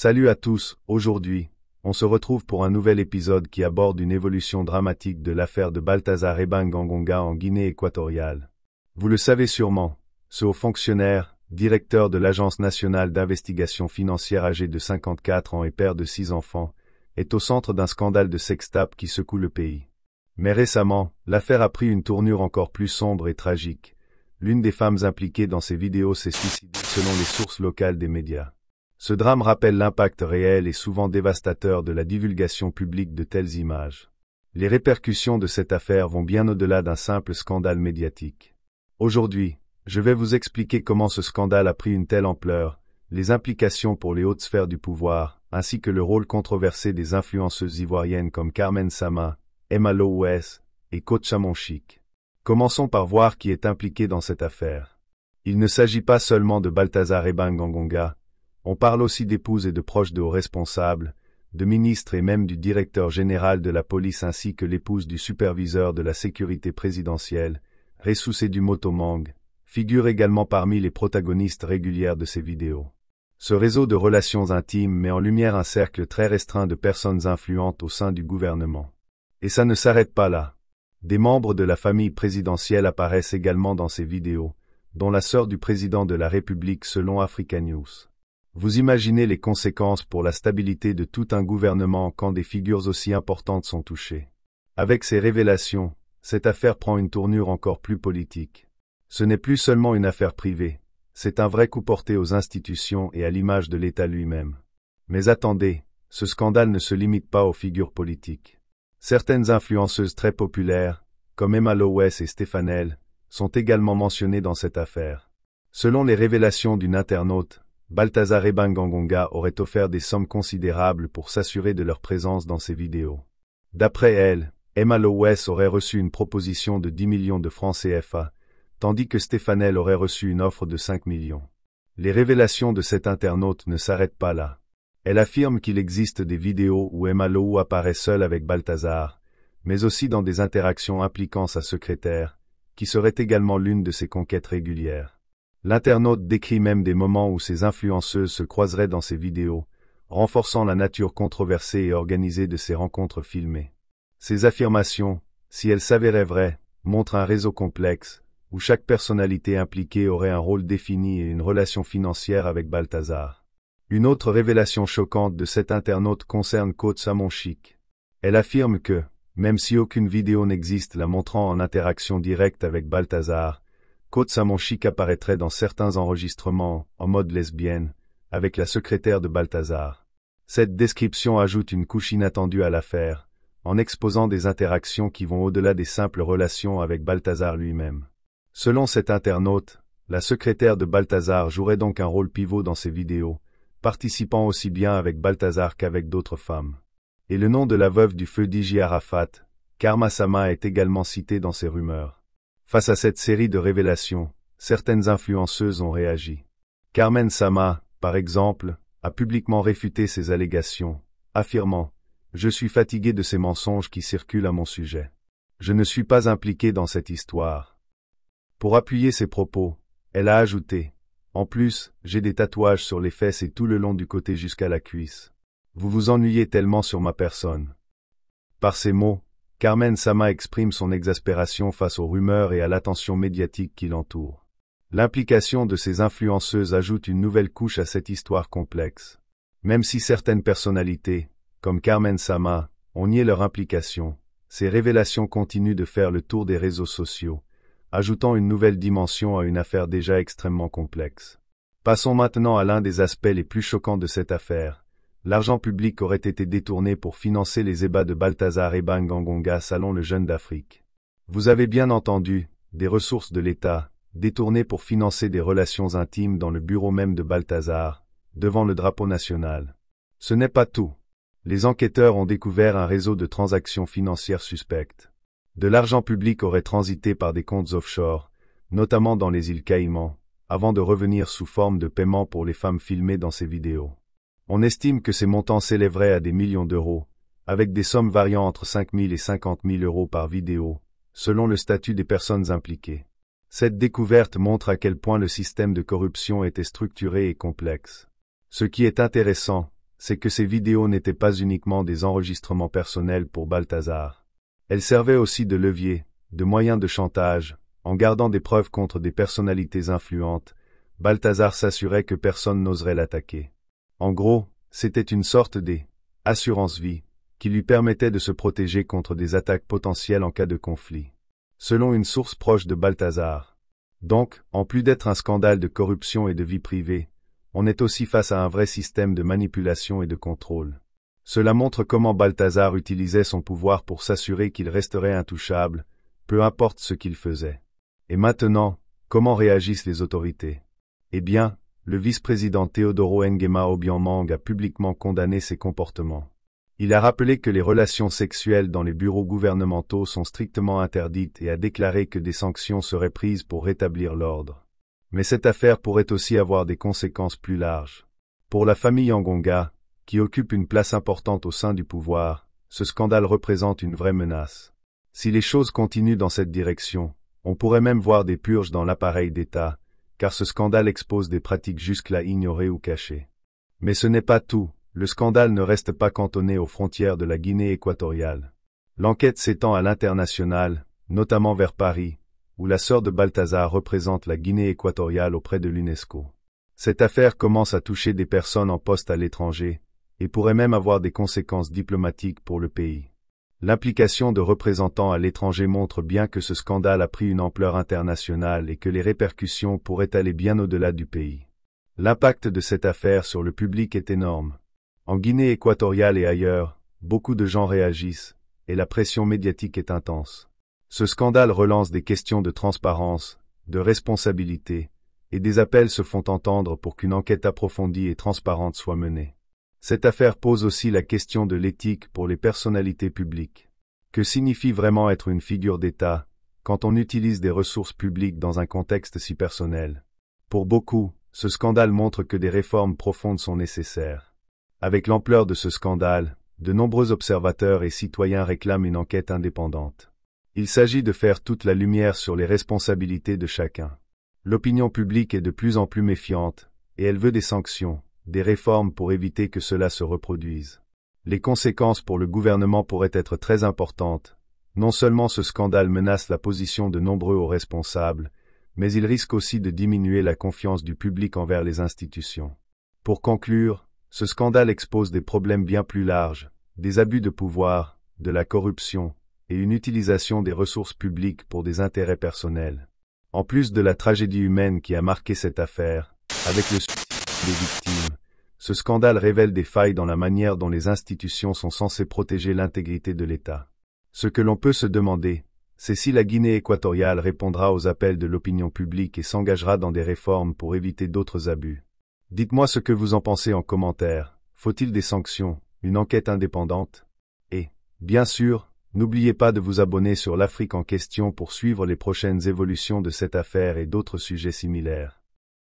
Salut à tous, aujourd'hui, on se retrouve pour un nouvel épisode qui aborde une évolution dramatique de l'affaire de Balthazar Ebang Engonga en Guinée équatoriale. Vous le savez sûrement, ce haut fonctionnaire, directeur de l'Agence nationale d'investigation financière âgé de 54 ans et père de 6 enfants, est au centre d'un scandale de sextape qui secoue le pays. Mais récemment, l'affaire a pris une tournure encore plus sombre et tragique. L'une des femmes impliquées dans ces vidéos s'est suicidée selon les sources locales des médias. Ce drame rappelle l'impact réel et souvent dévastateur de la divulgation publique de telles images. Les répercussions de cette affaire vont bien au-delà d'un simple scandale médiatique. Aujourd'hui, je vais vous expliquer comment ce scandale a pris une telle ampleur, les implications pour les hautes sphères du pouvoir, ainsi que le rôle controversé des influenceuses ivoiriennes comme Carmen Sama, Emma Lowes et Coach Chamonchic. Commençons par voir qui est impliqué dans cette affaire. Il ne s'agit pas seulement de Balthazar Ebang Engonga, on parle aussi d'épouses et de proches de hauts responsables, de ministres et même du directeur général de la police ainsi que l'épouse du superviseur de la sécurité présidentielle, Ressou Sedumoto Mang, figure également parmi les protagonistes régulières de ces vidéos. Ce réseau de relations intimes met en lumière un cercle très restreint de personnes influentes au sein du gouvernement. Et ça ne s'arrête pas là. Des membres de la famille présidentielle apparaissent également dans ces vidéos, dont la sœur du président de la République selon Africa News. Vous imaginez les conséquences pour la stabilité de tout un gouvernement quand des figures aussi importantes sont touchées. Avec ces révélations, cette affaire prend une tournure encore plus politique. Ce n'est plus seulement une affaire privée, c'est un vrai coup porté aux institutions et à l'image de l'État lui-même. Mais attendez, ce scandale ne se limite pas aux figures politiques. Certaines influenceuses très populaires, comme Emma Lowes et Stéphanel, sont également mentionnées dans cette affaire. Selon les révélations d'une internaute, Balthazar Ebang Engonga aurait offert des sommes considérables pour s'assurer de leur présence dans ces vidéos. D'après elle, Emma Lowes aurait reçu une proposition de 10 millions de francs CFA, tandis que Stéphanel aurait reçu une offre de 5 millions. Les révélations de cette internaute ne s'arrêtent pas là. Elle affirme qu'il existe des vidéos où Emma Lowes apparaît seule avec Balthazar, mais aussi dans des interactions impliquant sa secrétaire, qui serait également l'une de ses conquêtes régulières. L'internaute décrit même des moments où ces influenceuses se croiseraient dans ces vidéos, renforçant la nature controversée et organisée de ces rencontres filmées. Ces affirmations, si elles s'avéraient vraies, montrent un réseau complexe, où chaque personnalité impliquée aurait un rôle défini et une relation financière avec Balthazar. Une autre révélation choquante de cet internaute concerne Coach Chamonchic. Elle affirme que, même si aucune vidéo n'existe la montrant en interaction directe avec Balthazar, Coach Chamonchic apparaîtrait dans certains enregistrements, en mode lesbienne, avec la secrétaire de Balthazar. Cette description ajoute une couche inattendue à l'affaire, en exposant des interactions qui vont au-delà des simples relations avec Balthazar lui-même. Selon cet internaute, la secrétaire de Balthazar jouerait donc un rôle pivot dans ces vidéos, participant aussi bien avec Balthazar qu'avec d'autres femmes. Et le nom de la veuve du feu Diji Arafat, Karma Sama, est également cité dans ces rumeurs. Face à cette série de révélations, certaines influenceuses ont réagi. Carmen Sama, par exemple, a publiquement réfuté ces allégations, affirmant « Je suis fatiguée de ces mensonges qui circulent à mon sujet. Je ne suis pas impliquée dans cette histoire. » Pour appuyer ses propos, elle a ajouté « En plus, j'ai des tatouages sur les fesses et tout le long du côté jusqu'à la cuisse. Vous vous ennuyez tellement sur ma personne. » Par ces mots, Carmen Sama exprime son exaspération face aux rumeurs et à l'attention médiatique qui l'entoure. L'implication de ces influenceuses ajoute une nouvelle couche à cette histoire complexe. Même si certaines personnalités, comme Carmen Sama, ont nié leur implication, ces révélations continuent de faire le tour des réseaux sociaux, ajoutant une nouvelle dimension à une affaire déjà extrêmement complexe. Passons maintenant à l'un des aspects les plus choquants de cette affaire. L'argent public aurait été détourné pour financer les ébats de Balthazar Ebang Engonga selon le Jeune d'Afrique. Vous avez bien entendu, des ressources de l'État, détournées pour financer des relations intimes dans le bureau même de Balthazar, devant le drapeau national. Ce n'est pas tout. Les enquêteurs ont découvert un réseau de transactions financières suspectes. De l'argent public aurait transité par des comptes offshore, notamment dans les îles Caïmans, avant de revenir sous forme de paiement pour les femmes filmées dans ces vidéos. On estime que ces montants s'élèveraient à des millions d'euros, avec des sommes variant entre 5 000 et 50 000 euros par vidéo, selon le statut des personnes impliquées. Cette découverte montre à quel point le système de corruption était structuré et complexe. Ce qui est intéressant, c'est que ces vidéos n'étaient pas uniquement des enregistrements personnels pour Balthazar. Elles servaient aussi de levier, de moyen de chantage. En gardant des preuves contre des personnalités influentes, Balthazar s'assurait que personne n'oserait l'attaquer. En gros, c'était une sorte d'assurance-vie qui lui permettait de se protéger contre des attaques potentielles en cas de conflit. Selon une source proche de Balthazar. Donc, en plus d'être un scandale de corruption et de vie privée, on est aussi face à un vrai système de manipulation et de contrôle. Cela montre comment Balthazar utilisait son pouvoir pour s'assurer qu'il resterait intouchable, peu importe ce qu'il faisait. Et maintenant, comment réagissent les autorités? Eh bien, le vice-président Teodoro Nguema Obiang a publiquement condamné ces comportements. Il a rappelé que les relations sexuelles dans les bureaux gouvernementaux sont strictement interdites et a déclaré que des sanctions seraient prises pour rétablir l'ordre. Mais cette affaire pourrait aussi avoir des conséquences plus larges. Pour la famille Ngonga, qui occupe une place importante au sein du pouvoir, ce scandale représente une vraie menace. Si les choses continuent dans cette direction, on pourrait même voir des purges dans l'appareil d'État, car ce scandale expose des pratiques jusque-là ignorées ou cachées. Mais ce n'est pas tout, le scandale ne reste pas cantonné aux frontières de la Guinée équatoriale. L'enquête s'étend à l'international, notamment vers Paris, où la sœur de Balthazar représente la Guinée équatoriale auprès de l'UNESCO. Cette affaire commence à toucher des personnes en poste à l'étranger, et pourrait même avoir des conséquences diplomatiques pour le pays. L'implication de représentants à l'étranger montre bien que ce scandale a pris une ampleur internationale et que les répercussions pourraient aller bien au-delà du pays. L'impact de cette affaire sur le public est énorme. En Guinée équatoriale et ailleurs, beaucoup de gens réagissent, et la pression médiatique est intense. Ce scandale relance des questions de transparence, de responsabilité, et des appels se font entendre pour qu'une enquête approfondie et transparente soit menée. Cette affaire pose aussi la question de l'éthique pour les personnalités publiques. Que signifie vraiment être une figure d'État, quand on utilise des ressources publiques dans un contexte si personnel? Pour beaucoup, ce scandale montre que des réformes profondes sont nécessaires. Avec l'ampleur de ce scandale, de nombreux observateurs et citoyens réclament une enquête indépendante. Il s'agit de faire toute la lumière sur les responsabilités de chacun. L'opinion publique est de plus en plus méfiante, et elle veut des sanctions, des réformes pour éviter que cela se reproduise. Les conséquences pour le gouvernement pourraient être très importantes. Non seulement ce scandale menace la position de nombreux hauts responsables, mais il risque aussi de diminuer la confiance du public envers les institutions. Pour conclure, ce scandale expose des problèmes bien plus larges, des abus de pouvoir, de la corruption, et une utilisation des ressources publiques pour des intérêts personnels. En plus de la tragédie humaine qui a marqué cette affaire, avec le suicide des victimes, ce scandale révèle des failles dans la manière dont les institutions sont censées protéger l'intégrité de l'État. Ce que l'on peut se demander, c'est si la Guinée équatoriale répondra aux appels de l'opinion publique et s'engagera dans des réformes pour éviter d'autres abus. Dites-moi ce que vous en pensez en commentaire. Faut-il des sanctions, une enquête indépendante? Et, bien sûr, n'oubliez pas de vous abonner sur l'Afrique en question pour suivre les prochaines évolutions de cette affaire et d'autres sujets similaires.